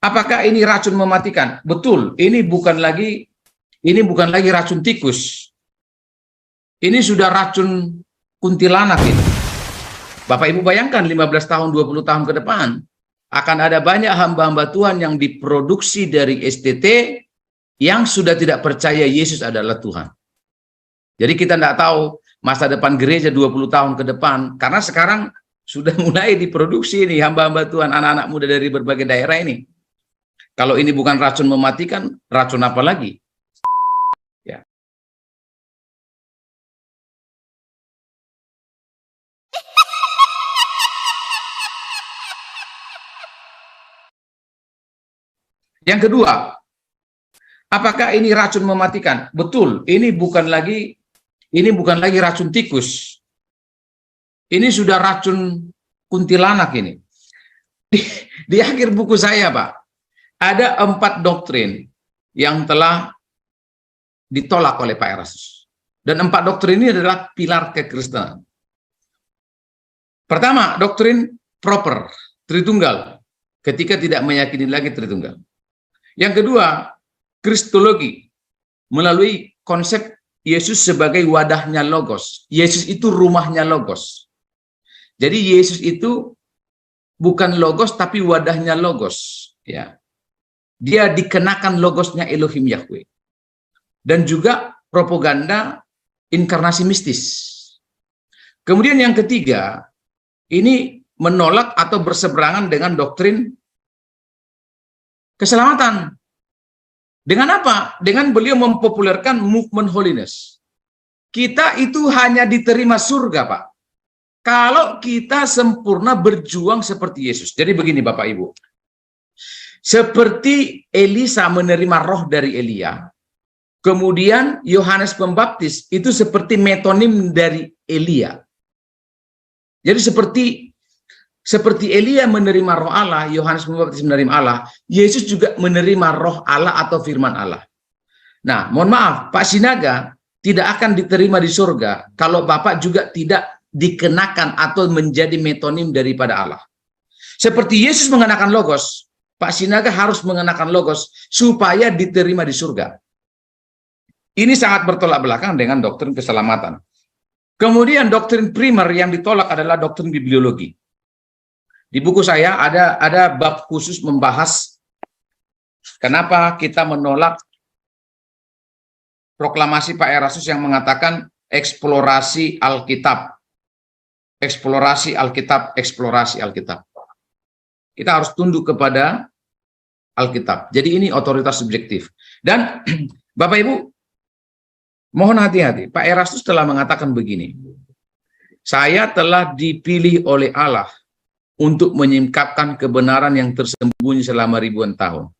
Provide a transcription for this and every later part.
Apakah ini racun mematikan? Betul, ini bukan lagi racun tikus. Ini sudah racun kuntilanak ini. Bapak Ibu bayangkan 15 tahun, 20 tahun ke depan akan ada banyak hamba-hamba Tuhan yang diproduksi dari STT yang sudah tidak percaya Yesus adalah Tuhan. Jadi kita tidak tahu masa depan gereja 20 tahun ke depan, karena sekarang sudah mulai diproduksi ini hamba-hamba Tuhan, anak-anak muda dari berbagai daerah ini. Kalau ini bukan racun mematikan, racun apa lagi? Ya. Yang kedua, apakah ini racun mematikan? Betul, ini bukan lagi racun tikus. Ini sudah racun kuntilanak ini. Di akhir buku saya, Pak, ada 4 doktrin yang telah ditolak oleh Pak Erastus. Dan 4 doktrin ini adalah pilar kekristenan. Pertama, doktrin proper, Tritunggal, ketika tidak meyakini lagi Tritunggal. Yang kedua, kristologi, melalui konsep Yesus sebagai wadahnya Logos. Yesus itu rumahnya Logos. Jadi Yesus itu bukan Logos, tapi wadahnya Logos. Ya. Dia dikenakan Logosnya Elohim Yahweh. Dan juga propaganda inkarnasi mistis. Kemudian yang ketiga, ini menolak atau berseberangan dengan doktrin keselamatan. Dengan apa? Dengan beliau mempopulerkan movement holiness. Kita itu hanya diterima surga, Pak, kalau kita sempurna berjuang seperti Yesus. Jadi begini Bapak Ibu. Seperti Elisa menerima roh dari Elia, kemudian Yohanes Pembaptis itu seperti metonim dari Elia. Jadi seperti Elia menerima roh Allah, Yohanes Pembaptis menerima Allah, Yesus juga menerima roh Allah atau firman Allah. Nah, mohon maaf, Pak Sinaga tidak akan diterima di surga kalau Bapak juga tidak dikenakan atau menjadi metonim daripada Allah. Seperti Yesus mengenakan Logos, Pak Sinaga harus mengenakan Logos supaya diterima di surga. Ini sangat bertolak belakang dengan doktrin keselamatan. Kemudian doktrin primer yang ditolak adalah doktrin bibliologi. Di buku saya ada bab khusus membahas kenapa kita menolak proklamasi Pak Erastus yang mengatakan eksplorasi Alkitab. Eksplorasi Alkitab, eksplorasi Alkitab. Kita harus tunduk kepada Alkitab. Jadi ini otoritas subjektif. Dan Bapak Ibu, mohon hati-hati. Pak Erastus telah mengatakan begini. Saya telah dipilih oleh Allah untuk menyingkapkan kebenaran yang tersembunyi selama ribuan tahun.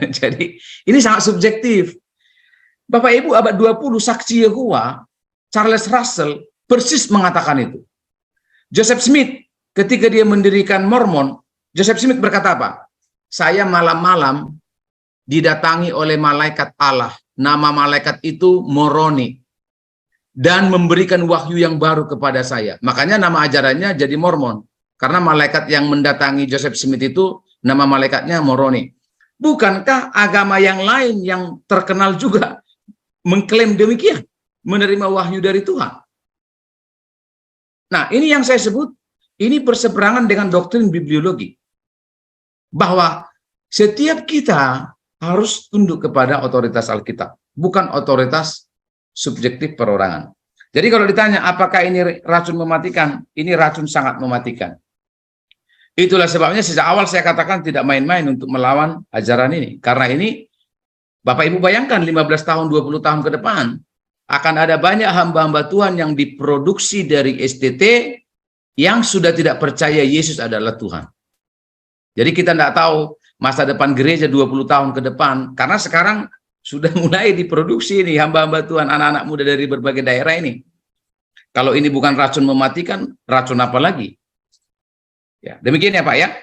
Jadi ini sangat subjektif. Bapak Ibu, abad 20 saksi Yehova Charles Russell persis mengatakan itu. Joseph Smith ketika dia mendirikan Mormon, Joseph Smith berkata apa? Saya malam-malam didatangi oleh malaikat Allah. Nama malaikat itu Moroni. Dan memberikan wahyu yang baru kepada saya. Makanya nama ajarannya jadi Mormon. Karena malaikat yang mendatangi Joseph Smith itu nama malaikatnya Moroni. Bukankah agama yang lain yang terkenal juga mengklaim demikian? Menerima wahyu dari Tuhan. Nah, ini yang saya sebut, ini berseberangan dengan doktrin bibliologi. Bahwa setiap kita harus tunduk kepada otoritas Alkitab. Bukan otoritas subjektif perorangan. Jadi kalau ditanya apakah ini racun mematikan, ini racun sangat mematikan. Itulah sebabnya sejak awal saya katakan tidak main-main untuk melawan ajaran ini. Karena ini, Bapak Ibu bayangkan 15 tahun, 20 tahun ke depan, akan ada banyak hamba-hamba Tuhan yang diproduksi dari STT yang sudah tidak percaya Yesus adalah Tuhan. Jadi kita tidak tahu masa depan gereja 20 tahun ke depan, karena sekarang sudah mulai diproduksi ini hamba-hamba Tuhan, anak-anak muda dari berbagai daerah ini. Kalau ini bukan racun mematikan, racun apa lagi? Ya, demikian ya Pak ya.